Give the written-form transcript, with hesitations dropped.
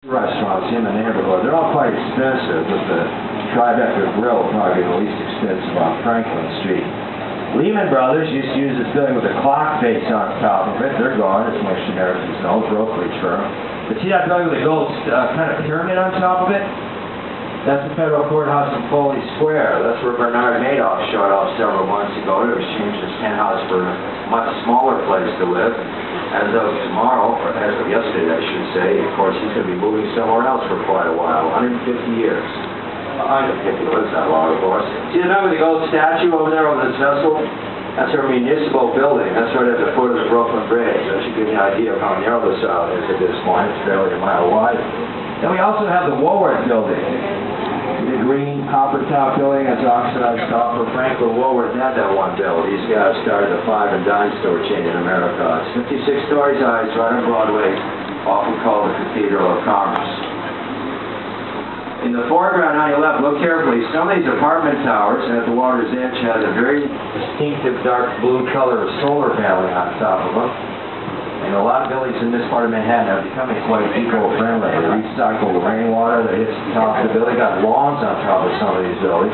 Restaurants in the neighborhood, they're all quite expensive, but the Tribeca Grill probably the least expensive on Franklin Street. Lehman Brothers used to use this building with a clock face on top of it. They're gone, as most Americans know, brokerage firm. But see that building with a gold kind of pyramid on top of it? That's the federal courthouse in Foley Square. That's where Bernard Madoff showed off several months ago. It was changed his penthouse for a much smaller place to live. As of tomorrow, or as of yesterday, I should say, of course, he's going to be moving somewhere else for quite a while. 150 years. 150 lives that long, of course. See, remember the gold statue over there on this vessel? That's our municipal building. That's right at the foot of the Brooklyn Bridge. That should give you an idea of how narrow this island is at this point. It's barely a mile wide. Then we also have the Woolworth building. The green copper top building, that's oxidized copper. Franklin Woolworth had that one bill. These guys started a five and dime store chain in America. It's 56 stories high, it's right on Broadway, often called the Cathedral of Commerce. In the foreground, on your left, look carefully. Some of these apartment towers at the water's edge have a very distinctive dark blue color of solar paneling on top of them. And a lot of buildings in this part of Manhattan are becoming quite eco-friendly. They recycle the rainwater that hits the top of the building. They got lawns on top of some of these buildings.